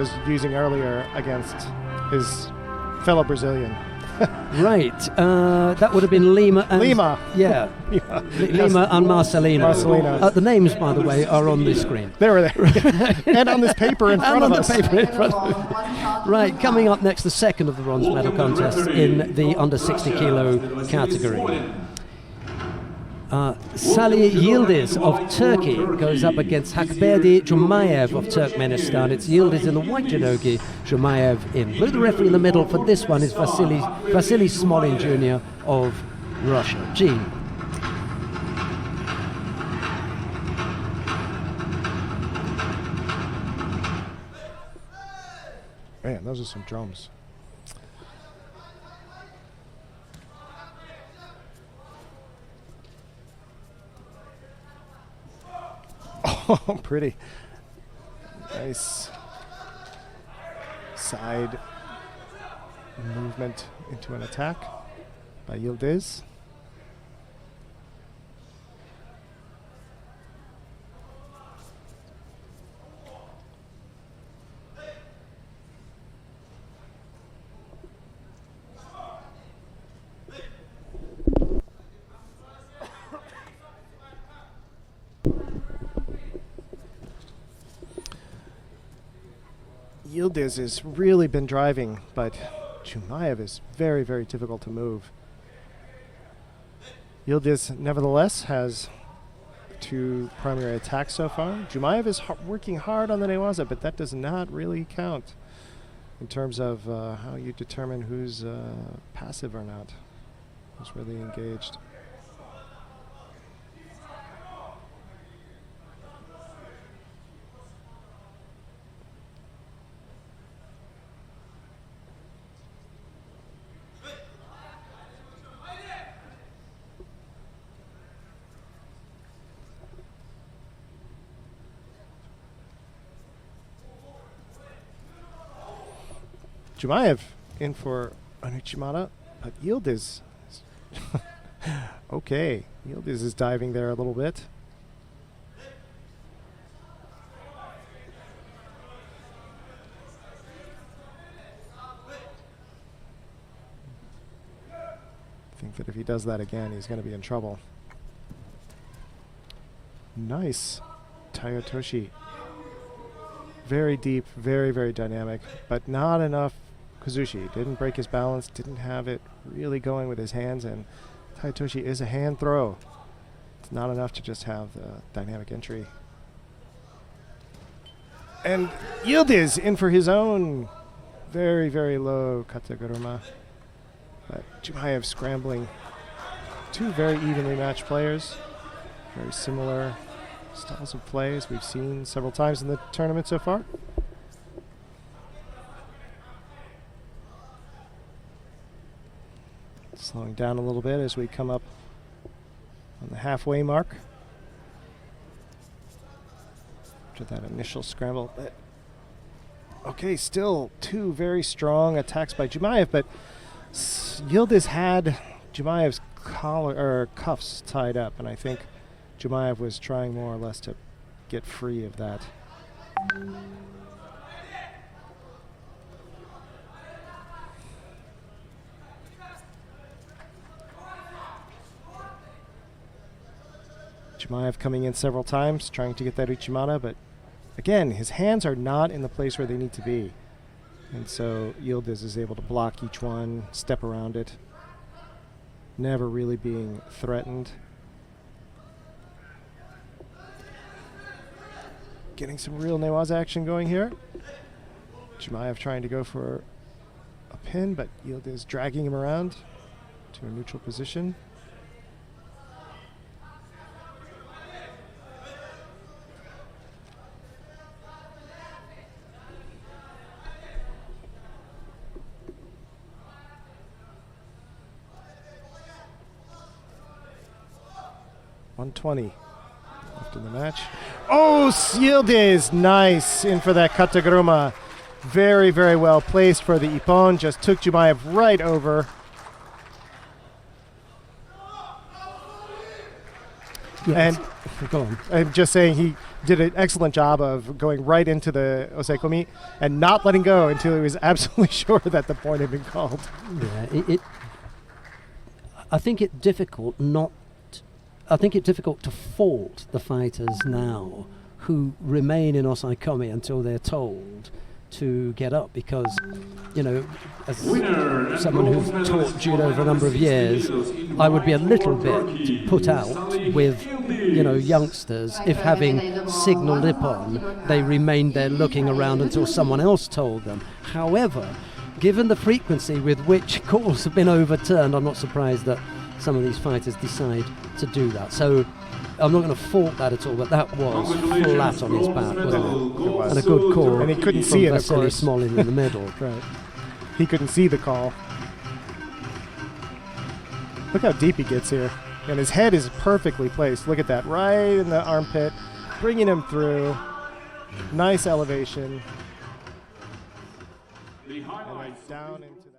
was using earlier against his fellow Brazilian. Right. That would have been Lima. And Lima. Yeah. Lima and Marcelino. Marcelino. The names, by the way, are on the screen. They were there. And on this paper in front of us. And on the paper in front of us. Right. Coming up next, the second of the bronze medal contests in the under 60 kilo category. Salih Yıldız of Turkey goes up against Hakberdi Jumayev'i of Turkmenistan. It's Yıldız in the white judogi, Jumayev in blue. The referee in the middle for this one is Vasily Smolin Jr. of Russia. Gene. Man, those are some drums. Oh, pretty. Nice side movement into an attack by Yıldız. Yıldız has really been driving, but Jumayev is very, very difficult to move. Yıldız, nevertheless, has 2 primary attacks so far. Jumayev is working hard on the newaza, but that does not really count in terms of how you determine who's passive or not, who's really engaged. Jumayev in for an Uchimata, but Yıldız okay. Yıldız is diving there a little bit. I think that if he does that again, he's going to be in trouble. Nice. Tayotoshi. Very deep, very, very dynamic, but not enough. Kazushi didn't break his balance, didn't have it really going with his hands, and Tayotoshi is a hand throw. It's not enough to just have the dynamic entry. And Yıldız in for his own very, very low kataguruma. But Jumayev scrambling. 2 very evenly matched players. Very similar styles of play as we've seen several times in the tournament so far. Slowing down a little bit as we come up on the halfway mark. After that initial scramble. Okay, still 2 very strong attacks by Jumayev, but Yıldız had Jumayev's collar or cuffs tied up, and I think Jumayev was trying more or less to get free of that. Jumayev coming in several times, trying to get that Uchimata, but again, his hands are not in the place where they need to be. And so Yıldız is able to block each one, step around it, never really being threatened. Getting some real newaza action going here. Jumayev trying to go for a pin, but Yıldız dragging him around to a neutral position. .120 left in the match. Oh, Yıldız, nice in for that kataguruma. Very, very well placed for the ippon. Just took Jumayev right over. Yes. And go on. I'm just saying he did an excellent job of going right into the osekomi and not letting go until he was absolutely sure that the point had been called. Yeah, I think it's difficult to fault the fighters now who remain in osekomi until they're told to get up, because, you know, as someone who's taught judo for a number of years, I would be a little bit put out with, you know, youngsters if, having signalled ippon, they remained there looking around until someone else told them. However, given the frequency with which calls have been overturned, I'm not surprised that some of these fighters decide to do that. So I'm not going to fault that at all, but that was flat on his back, wasn't it? It was. And a good call. And he couldn't see it, of Vasily course. Smolin in the middle. Right. He couldn't see the call. Look how deep he gets here. And his head is perfectly placed. Look at that. Right in the armpit. Bringing him through. Nice elevation. And then down into